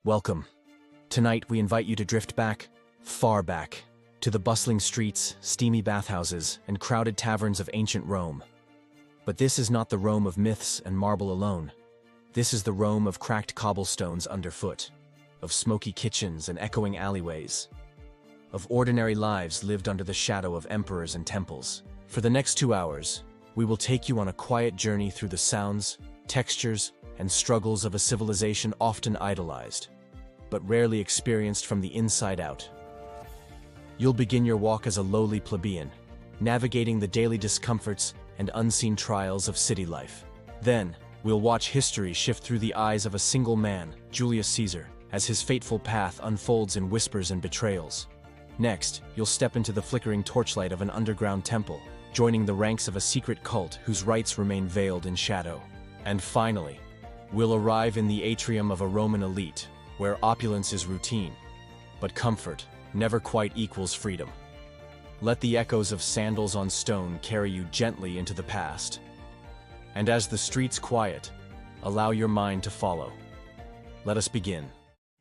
Welcome. Tonight we invite you to drift back, far back, to the bustling streets, steamy bathhouses, and crowded taverns of ancient Rome. But this is not the Rome of myths and marble alone. This is the Rome of cracked cobblestones underfoot, of smoky kitchens and echoing alleyways, of ordinary lives lived under the shadow of emperors and temples. For the next 2 hours, we will take you on a quiet journey through the sounds, textures, and struggles of a civilization often idolized, but rarely experienced from the inside out. You'll begin your walk as a lowly plebeian, navigating the daily discomforts and unseen trials of city life. Then, we'll watch history shift through the eyes of a single man, Julius Caesar, as his fateful path unfolds in whispers and betrayals. Next, you'll step into the flickering torchlight of an underground temple, joining the ranks of a secret cult whose rites remain veiled in shadow. And finally, we'll arrive in the atrium of a Roman elite, where opulence is routine, but comfort never quite equals freedom. Let the echoes of sandals on stone carry you gently into the past. And as the streets quiet, allow your mind to follow. Let us begin.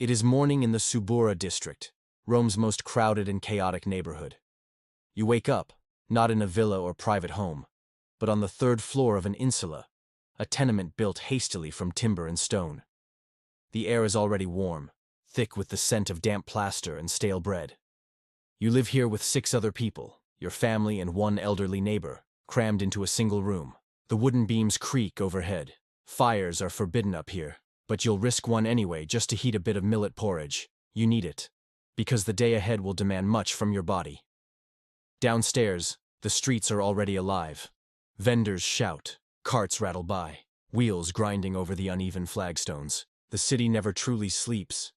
It is morning in the Subura district, Rome's most crowded and chaotic neighborhood. You wake up, not in a villa or private home, but on the third floor of an insula, a tenement built hastily from timber and stone. The air is already warm, thick with the scent of damp plaster and stale bread. You live here with 6 other people, your family and 1 elderly neighbor, crammed into a single room. The wooden beams creak overhead. Fires are forbidden up here, but you'll risk one anyway just to heat a bit of millet porridge. You need it, because the day ahead will demand much from your body. Downstairs, the streets are already alive. Vendors shout, carts rattle by, wheels grinding over the uneven flagstones. The city never truly sleeps.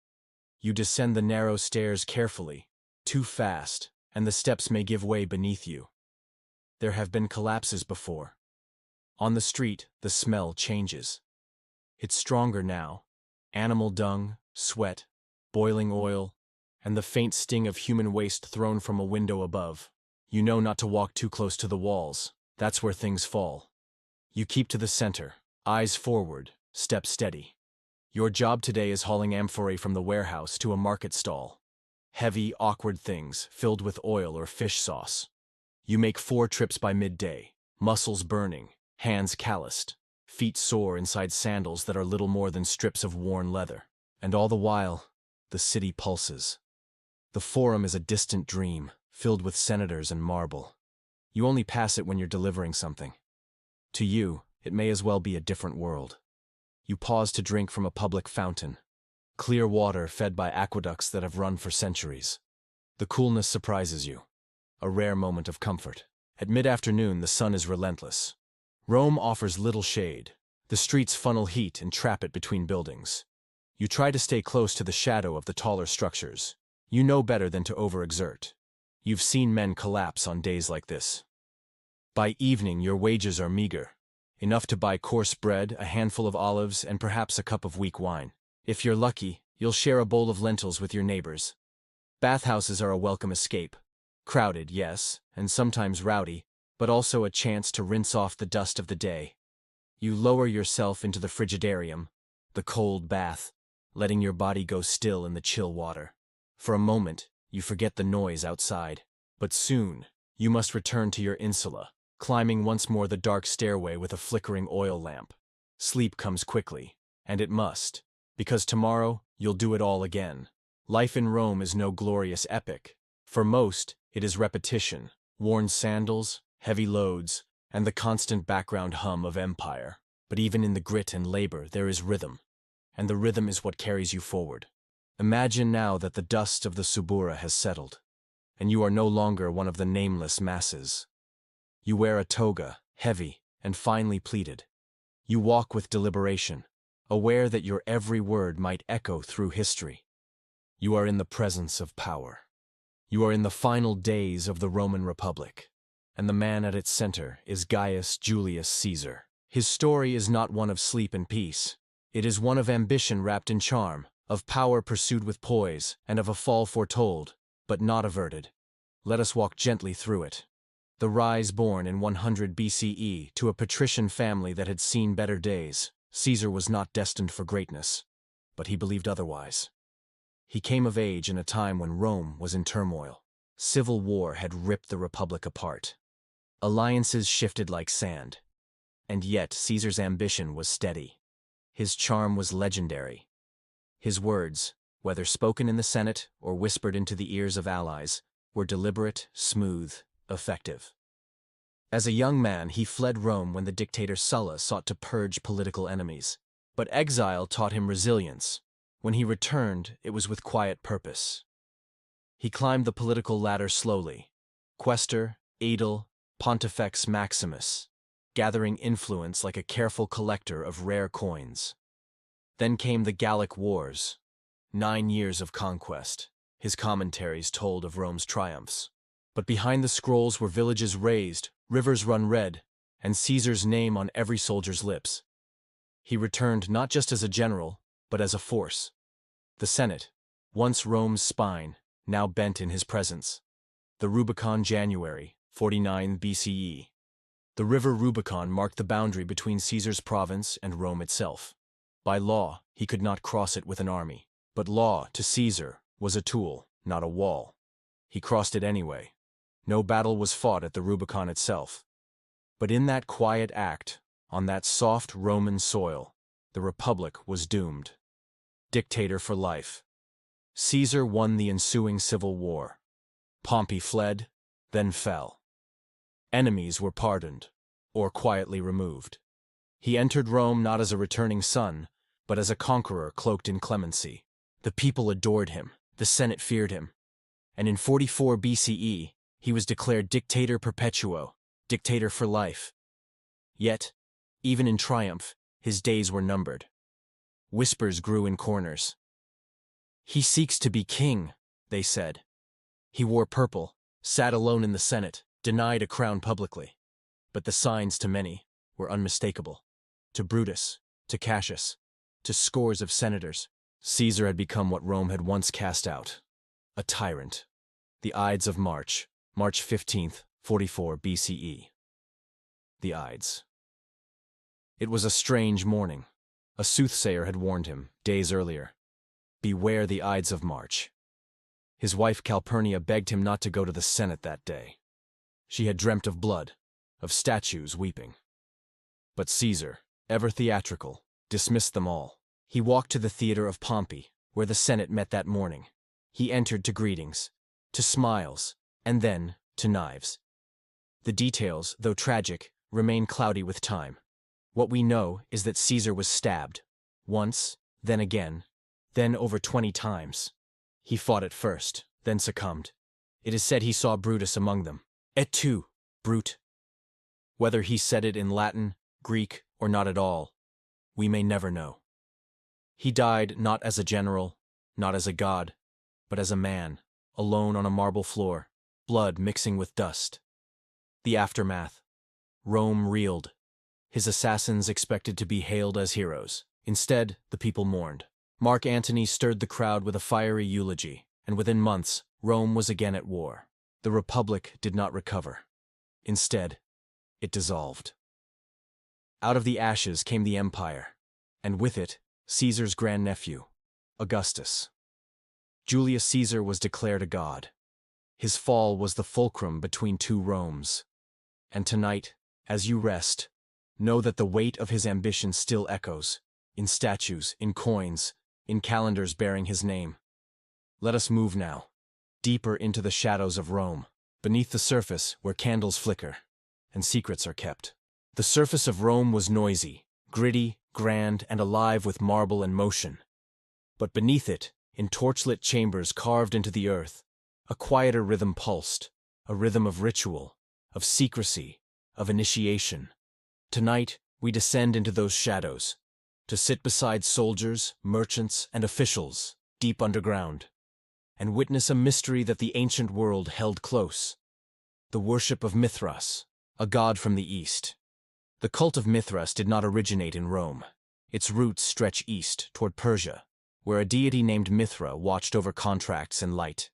You descend the narrow stairs carefully, too fast, and the steps may give way beneath you. There have been collapses before. On the street, the smell changes. It's stronger now. Animal dung, sweat, boiling oil, and the faint sting of human waste thrown from a window above. You know not to walk too close to the walls. That's where things fall. You keep to the center, eyes forward, step steady. Your job today is hauling amphorae from the warehouse to a market stall. Heavy, awkward things filled with oil or fish sauce. You make 4 trips by midday, muscles burning, hands calloused, feet sore inside sandals that are little more than strips of worn leather. And all the while, the city pulses. The Forum is a distant dream, filled with senators and marble. You only pass it when you're delivering something. To you, it may as well be a different world. You pause to drink from a public fountain, clear water fed by aqueducts that have run for centuries. The coolness surprises you, a rare moment of comfort. At mid-afternoon, the sun is relentless. Rome offers little shade. The streets funnel heat and trap it between buildings. You try to stay close to the shadow of the taller structures. You know better than to overexert. You've seen men collapse on days like this. By evening, your wages are meager. Enough to buy coarse bread, a handful of olives, and perhaps a cup of weak wine. If you're lucky, you'll share a bowl of lentils with your neighbors. Bathhouses are a welcome escape. Crowded, yes, and sometimes rowdy, but also a chance to rinse off the dust of the day. You lower yourself into the frigidarium, the cold bath, letting your body go still in the chill water. For a moment, you forget the noise outside. But soon, you must return to your insula, climbing once more the dark stairway with a flickering oil lamp. Sleep comes quickly, and it must, because tomorrow you'll do it all again. Life in Rome is no glorious epic. For most, it is repetition, worn sandals, heavy loads, and the constant background hum of empire. But even in the grit and labor, there is rhythm, and the rhythm is what carries you forward. Imagine now that the dust of the Subura has settled, and you are no longer one of the nameless masses. You wear a toga, heavy and finely pleated. You walk with deliberation, aware that your every word might echo through history. You are in the presence of power. You are in the final days of the Roman Republic, and the man at its center is Gaius Julius Caesar. His story is not one of sleep and peace. It is one of ambition wrapped in charm, of power pursued with poise, and of a fall foretold, but not averted. Let us walk gently through it. The rise born in 100 BCE to a patrician family that had seen better days, Caesar was not destined for greatness. but he believed otherwise. He came of age in a time when Rome was in turmoil. Civil war had ripped the Republic apart. Alliances shifted like sand. And yet Caesar's ambition was steady. His charm was legendary. His words, whether spoken in the Senate or whispered into the ears of allies, were deliberate, smooth, effective. As a young man, he fled Rome when the dictator Sulla sought to purge political enemies. But exile taught him resilience. When he returned, it was with quiet purpose. He climbed the political ladder slowly, quaestor, aedile, pontifex maximus, gathering influence like a careful collector of rare coins. Then came the Gallic Wars, 9 years of conquest. His commentaries told of Rome's triumphs. But behind the scrolls were villages razed, rivers run red, and Caesar's name on every soldier's lips. He returned not just as a general, but as a force. The Senate, once Rome's spine, now bent in his presence. The Rubicon, January, 49 BCE. The river Rubicon marked the boundary between Caesar's province and Rome itself. By law, he could not cross it with an army. But law, to Caesar, was a tool, not a wall. He crossed it anyway. No battle was fought at the Rubicon itself. But in that quiet act, on that soft Roman soil, the Republic was doomed. Dictator for life. Caesar won the ensuing civil war. Pompey fled, then fell. Enemies were pardoned, or quietly removed. He entered Rome not as a returning son, but as a conqueror cloaked in clemency. The people adored him, the Senate feared him. And in 44 BCE, he was declared dictator perpetuo, dictator for life. Yet, even in triumph, his days were numbered. Whispers grew in corners. "He seeks to be king," they said. He wore purple, sat alone in the Senate, denied a crown publicly. But the signs to many were unmistakable. To Brutus, to Cassius, to scores of senators, Caesar had become what Rome had once cast out. A tyrant. The Ides of March, March 15th, 44 BCE. The Ides. It was a strange morning. A soothsayer had warned him, days earlier. Beware the Ides of March. His wife Calpurnia begged him not to go to the Senate that day. She had dreamt of blood, of statues weeping. But Caesar, ever theatrical, dismissed them all. He walked to the theater of Pompey, where the Senate met that morning. He entered to greetings, to smiles, and then to knives. The details, though tragic, remain cloudy with time. What we know is that Caesar was stabbed, once, then again, then over 20 times. He fought at first, then succumbed. It is said he saw Brutus among them. Et tu, Brute. Whether he said it in Latin, Greek, or not at all, we may never know. He died not as a general, not as a god, but as a man, alone on a marble floor, blood mixing with dust. The aftermath. Rome reeled. His assassins expected to be hailed as heroes. Instead, the people mourned. Mark Antony stirred the crowd with a fiery eulogy, and within months, Rome was again at war. The Republic did not recover. Instead, it dissolved. Out of the ashes came the empire, and with it, Caesar's grandnephew, Augustus. Julius Caesar was declared a god. His fall was the fulcrum between two Romes. And tonight, as you rest, know that the weight of his ambition still echoes, in statues, in coins, in calendars bearing his name. Let us move now, deeper into the shadows of Rome, beneath the surface where candles flicker, and secrets are kept. The surface of Rome was noisy, gritty, grand, and alive with marble and motion. But beneath it, in torchlit chambers carved into the earth, a quieter rhythm pulsed, a rhythm of ritual, of secrecy, of initiation. Tonight, we descend into those shadows, to sit beside soldiers, merchants, and officials, deep underground, and witness a mystery that the ancient world held close: the worship of Mithras, a god from the east. The cult of Mithras did not originate in Rome. Its roots stretch east, toward Persia, where a deity named Mithra watched over contracts and light.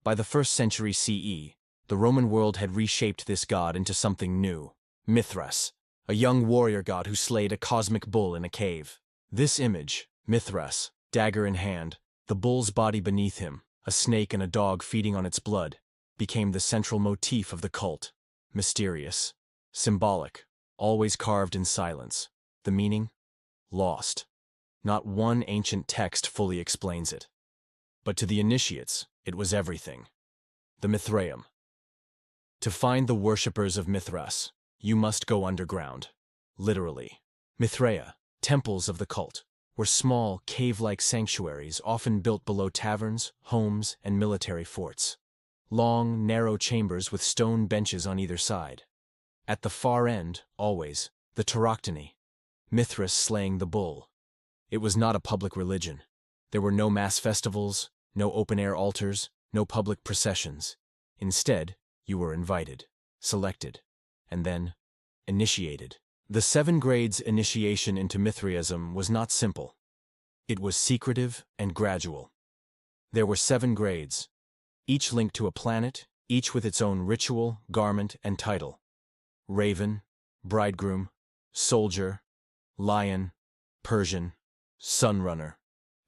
By the 1st century CE, the Roman world had reshaped this god into something new: Mithras, a young warrior god who slayed a cosmic bull in a cave. This image, Mithras, dagger in hand, the bull's body beneath him, a snake and a dog feeding on its blood, became the central motif of the cult. Mysterious, symbolic, always carved in silence. The meaning? Lost. Not one ancient text fully explains it. But to the initiates, it was everything. The Mithraeum. To find the worshippers of Mithras, you must go underground. Literally. Mithraea, temples of the cult, were small, cave-like sanctuaries often built below taverns, homes, and military forts. Long, narrow chambers with stone benches on either side. At the far end, always, the Tauroctony, Mithras slaying the bull. It was not a public religion. There were no mass festivals, no open-air altars, no public processions. Instead, you were invited, selected, and then initiated. The 7 grades initiation into Mithraism was not simple. It was secretive and gradual. There were 7 grades, each linked to a planet, each with its own ritual, garment, and title. Raven, bridegroom, soldier, lion, Persian, sunrunner,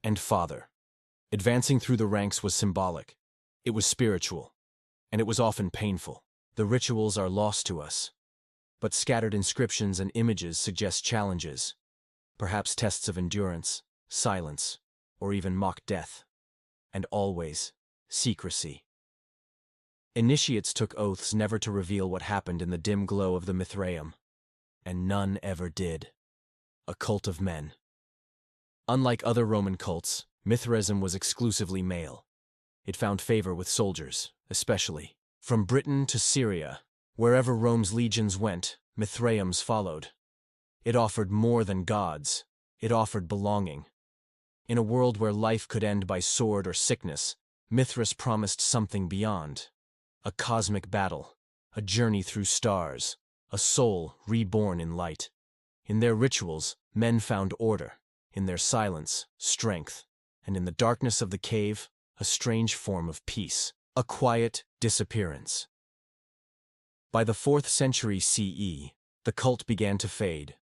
and father. Advancing through the ranks was symbolic. It was spiritual, and it was often painful. The rituals are lost to us, but scattered inscriptions and images suggest challenges, perhaps tests of endurance, silence, or even mock death. And always, secrecy. Initiates took oaths never to reveal what happened in the dim glow of the Mithraeum, and none ever did. A cult of men. Unlike other Roman cults, Mithraism was exclusively male. It found favor with soldiers, especially. From Britain to Syria, wherever Rome's legions went, Mithraeums followed. It offered more than gods. It offered belonging. In a world where life could end by sword or sickness, Mithras promised something beyond. A cosmic battle, a journey through stars, a soul reborn in light. In their rituals, men found order. In their silence, strength. And in the darkness of the cave, a strange form of peace. A quiet disappearance. By the 4th century CE, the cult began to fade.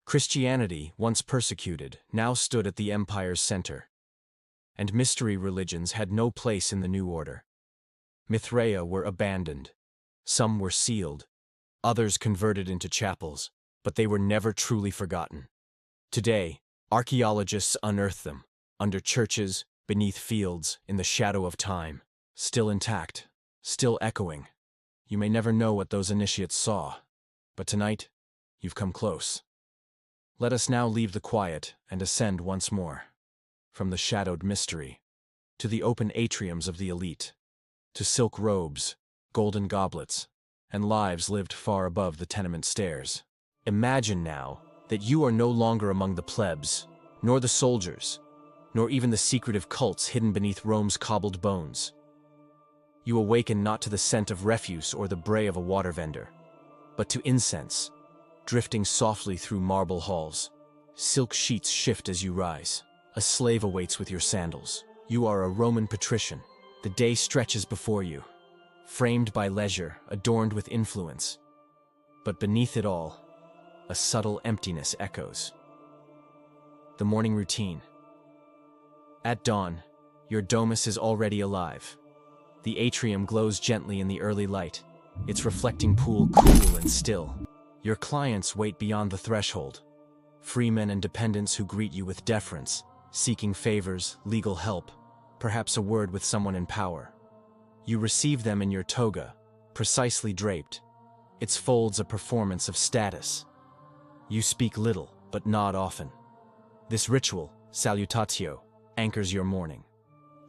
Christianity, once persecuted, now stood at the empire's center. And mystery religions had no place in the new order. Mithraea were abandoned. Some were sealed. Others converted into chapels, but they were never truly forgotten. Today, archaeologists unearth them, under churches, beneath fields, in the shadow of time. Still intact, still echoing. You may never know what those initiates saw, but tonight, you've come close. Let us now leave the quiet and ascend once more. From the shadowed mystery, to the open atriums of the elite, to silk robes, golden goblets, and lives lived far above the tenement stairs. Imagine now that you are no longer among the plebs, nor the soldiers, nor even the secretive cults hidden beneath Rome's cobbled bones. You awaken not to the scent of refuse or the bray of a water vendor, but to incense, drifting softly through marble halls. Silk sheets shift as you rise. A slave awaits with your sandals. You are a Roman patrician. The day stretches before you, framed by leisure, adorned with influence. But beneath it all, a subtle emptiness echoes. The morning routine. At dawn, your domus is already alive. The atrium glows gently in the early light, its reflecting pool cool and still. Your clients wait beyond the threshold, freemen and dependents who greet you with deference, seeking favors, legal help, perhaps a word with someone in power. You receive them in your toga, precisely draped, its folds a performance of status. You speak little, but nod often. This ritual, salutatio, anchors your morning.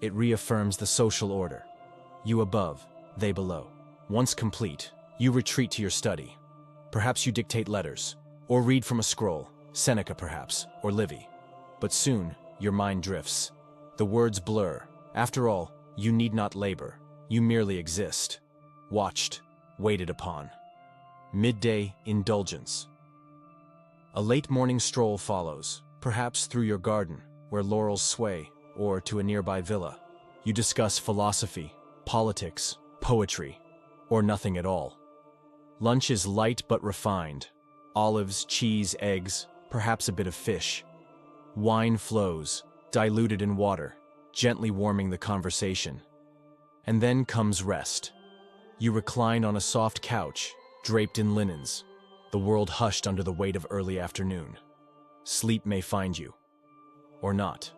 It reaffirms the social order. You above, they below. Once complete, you retreat to your study. Perhaps you dictate letters, or read from a scroll, Seneca perhaps, or Livy. But soon, your mind drifts. The words blur. After all, you need not labor. You merely exist. Watched, waited upon. Midday indulgence. A late morning stroll follows, perhaps through your garden, where laurels sway, or to a nearby villa. You discuss philosophy, politics, poetry, or nothing at all. Lunch is light but refined. Olives, cheese, eggs, perhaps a bit of fish. Wine flows, diluted in water, gently warming the conversation. And then comes rest. You recline on a soft couch, draped in linens, the world hushed under the weight of early afternoon. Sleep may find you. Or not.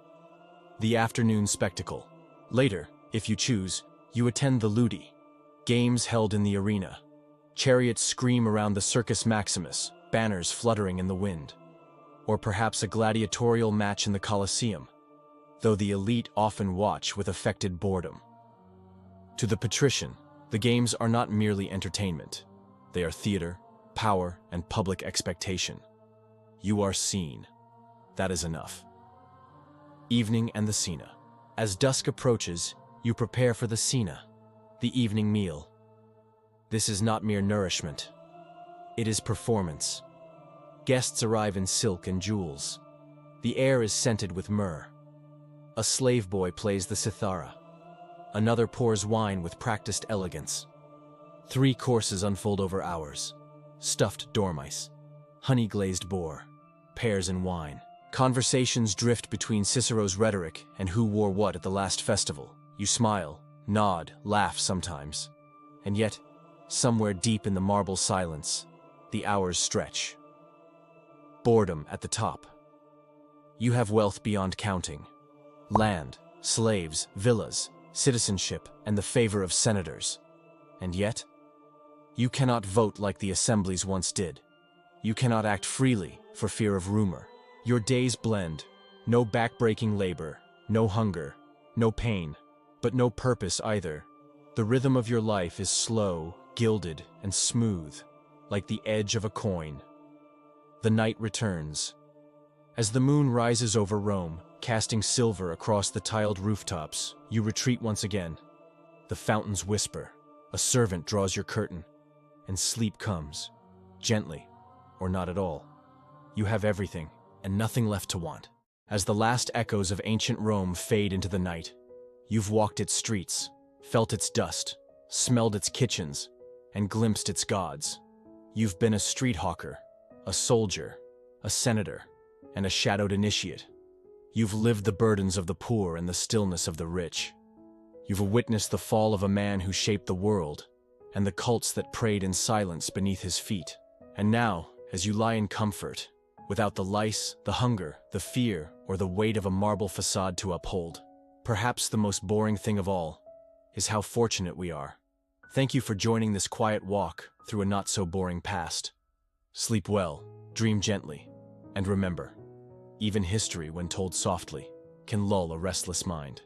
The afternoon spectacle. Later, if you choose, you attend the ludi, games held in the arena. Chariots scream around the Circus Maximus, banners fluttering in the wind. Or perhaps a gladiatorial match in the Colosseum, though the elite often watch with affected boredom. To the patrician, the games are not merely entertainment. They are theater, power, and public expectation. You are seen. That is enough. Evening and the cena. As dusk approaches, you prepare for the cena, the evening meal. This is not mere nourishment. It is performance. Guests arrive in silk and jewels. The air is scented with myrrh. A slave boy plays the cithara. Another pours wine with practiced elegance. 3 courses unfold over hours. Stuffed dormice, honey-glazed boar, pears and wine. Conversations drift between Cicero's rhetoric and who wore what at the last festival. You smile, nod, laugh sometimes. And yet, somewhere deep in the marble silence, the hours stretch. Boredom at the top. You have wealth beyond counting. Land, slaves, villas, citizenship, and the favor of senators. And yet, you cannot vote like the assemblies once did. You cannot act freely for fear of rumor. Your days blend. No back-breaking labor, no hunger, no pain, but no purpose either. The rhythm of your life is slow, gilded, and smooth, like the edge of a coin. The night returns. As the moon rises over Rome, casting silver across the tiled rooftops, you retreat once again. The fountains whisper, a servant draws your curtain, and sleep comes, gently, or not at all. You have everything, and nothing left to want. As the last echoes of ancient Rome fade into the night, you've walked its streets, felt its dust, smelled its kitchens, and glimpsed its gods. You've been a street hawker, a soldier, a senator, and a shadowed initiate. You've lived the burdens of the poor and the stillness of the rich. You've witnessed the fall of a man who shaped the world, and the cults that prayed in silence beneath his feet. And now, as you lie in comfort, without the lice, the hunger, the fear, or the weight of a marble facade to uphold, perhaps the most boring thing of all is how fortunate we are. Thank you for joining this quiet walk through a not-so-boring past. Sleep well, dream gently, and remember, even history, when told softly, can lull a restless mind.